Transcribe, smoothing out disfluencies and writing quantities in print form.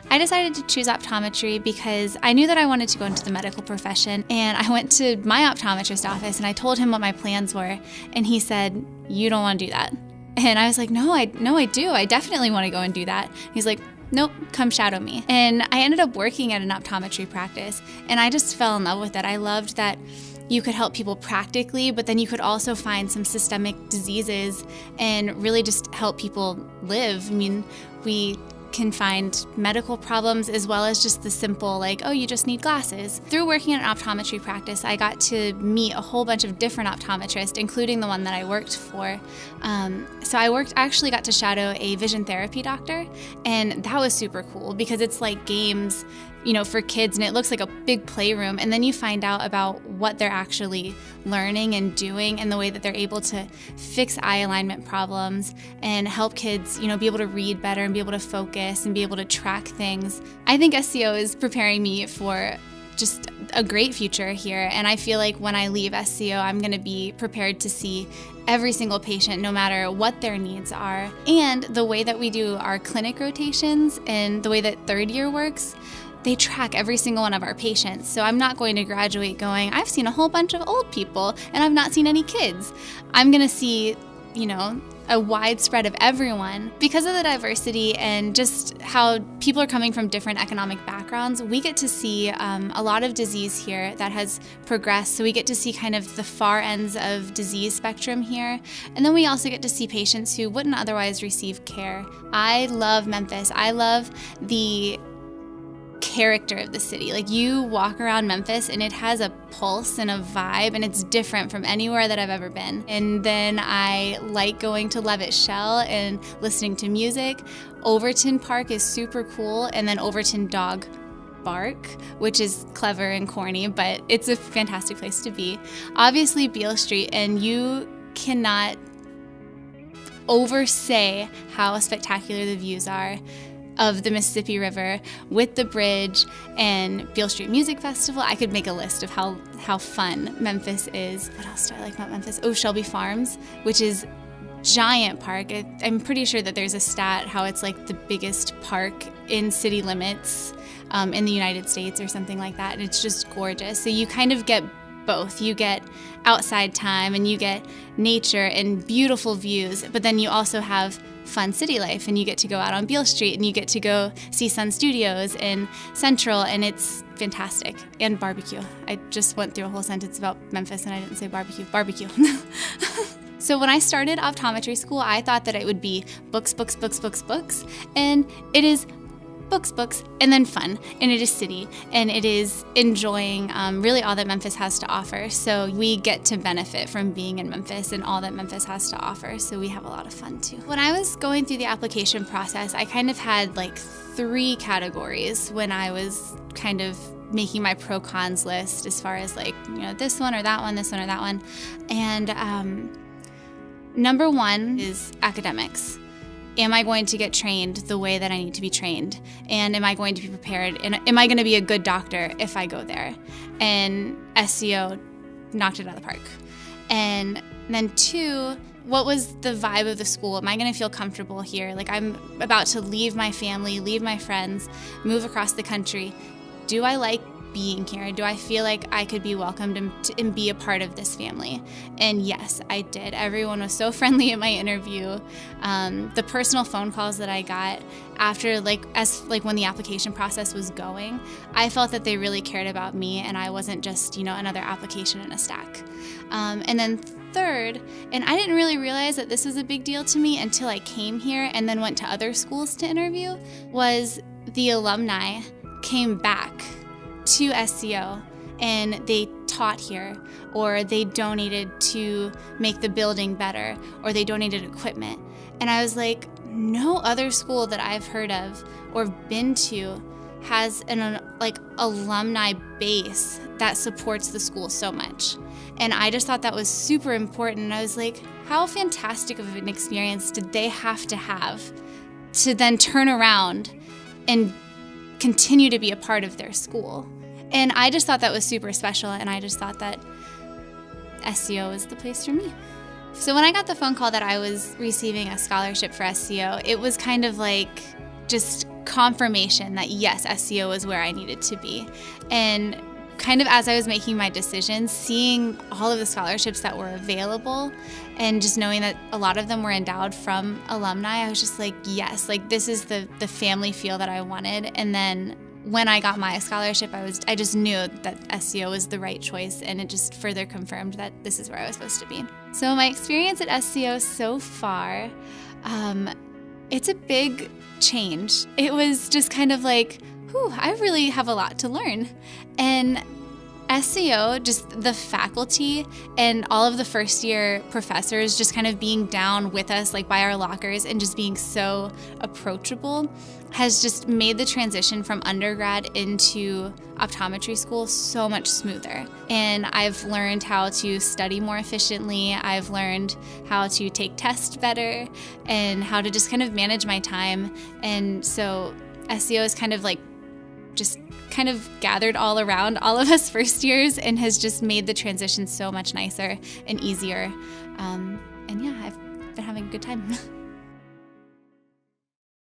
I decided to choose optometry because I knew that I wanted to go into the medical profession, and I went to my optometrist office and I told him what my plans were, and he said, "You don't want to do that." And I was like, no, I do. I definitely want to go and do that. He's like, "Nope, come shadow me." And I ended up working at an optometry practice, and I just fell in love with it. I loved that you could help people practically, but then you could also find some systemic diseases and really just help people live. I mean, we can find medical problems as well as just the simple, like, oh, you just need glasses. Through working at an optometry practice, I got to meet a whole bunch of different optometrists, including the one that I worked for. So I actually got to shadow a vision therapy doctor, and that was super cool because it's like games, for kids, and it looks like a big playroom, and then you find out about what they're actually learning and doing and the way that they're able to fix eye alignment problems and help kids, be able to read better and be able to focus and be able to track things. I think SCO is preparing me for just a great future here, and I feel like when I leave SCO, I'm going to be prepared to see every single patient, no matter what their needs are. And the way that we do our clinic rotations and the way that third year works, they track every single one of our patients. So I'm not going to graduate going, I've seen a whole bunch of old people and I've not seen any kids. I'm going to see, a wide spread of everyone. Because of the diversity and just how people are coming from different economic backgrounds, we get to see a lot of disease here that has progressed. So we get to see kind of the far ends of disease spectrum here. And then we also get to see patients who wouldn't otherwise receive care. I love Memphis. I love the character of the city. Like, you walk around Memphis and it has a pulse and a vibe, and it's different from anywhere that I've ever been. And then I like going to Levitt Shell and listening to music. Overton Park is super cool, and then Overton Dog Bark, which is clever and corny, but it's a fantastic place to be. Obviously Beale Street, and you cannot oversay how spectacular the views are of the Mississippi River with the bridge and Beale Street Music Festival. I could make a list of how fun Memphis is. What else do I like about Memphis? Oh, Shelby Farms, which is giant park. I'm pretty sure that there's a stat how it's like the biggest park in city limits in the United States or something like that. And it's just gorgeous. So you kind of get both. You get outside time and you get nature and beautiful views, but then you also have fun city life, and you get to go out on Beale Street and you get to go see Sun Studios in Central, and it's fantastic. And barbecue. I just went through a whole sentence about Memphis and I didn't say barbecue. Barbecue. So when I started optometry school, I thought that it would be books, books, books, books, books, and it is books, and then fun, and it is city, and it is enjoying really all that Memphis has to offer. So we get to benefit from being in Memphis and all that Memphis has to offer, so we have a lot of fun too. When I was going through the application process, I kind of had like 3 categories when I was kind of making my pro-cons list as far as like, this one or that one, this one or that one. And number 1 is academics. Am I going to get trained the way that I need to be trained? And am I going to be prepared? And am I going to be a good doctor if I go there? And SCO knocked it out of the park. And then 2, what was the vibe of the school? Am I going to feel comfortable here? Like, I'm about to leave my family, leave my friends, move across the country. Do I like being here? Do I feel like I could be welcomed and be a part of this family? And yes, I did. Everyone was so friendly in my interview. The personal phone calls that I got after, when the application process was going, I felt that they really cared about me, and I wasn't just, another application in a stack. And then 3rd, and I didn't really realize that this was a big deal to me until I came here and then went to other schools to interview, was the alumni came back to SCO and they taught here, or they donated to make the building better, or they donated equipment. And I was like, no other school that I've heard of or been to has an alumni base that supports the school so much. And I just thought that was super important. And I was like, how fantastic of an experience did they have to then turn around and continue to be a part of their school? And I just thought that was super special, and I just thought that SCO was the place for me. So when I got the phone call that I was receiving a scholarship for SCO, it was kind of like just confirmation that yes, SEO is where I needed to be. And kind of as I was making my decisions, seeing all of the scholarships that were available and just knowing that a lot of them were endowed from alumni, I was just like, yes, like this is the family feel that I wanted. And then when I got my scholarship, I just knew that SEO was the right choice, and it just further confirmed that this is where I was supposed to be. So my experience at SEO so far, it's a big change. It was just kind of like, I really have a lot to learn. And SEO, just the faculty and all of the first year professors just kind of being down with us, like by our lockers, and just being so approachable has just made the transition from undergrad into optometry school so much smoother. And I've learned how to study more efficiently. I've learned how to take tests better and how to just kind of manage my time. And so SEO is kind of like just kind of gathered all around all of us first years and has just made the transition so much nicer and easier. And yeah, I've been having a good time.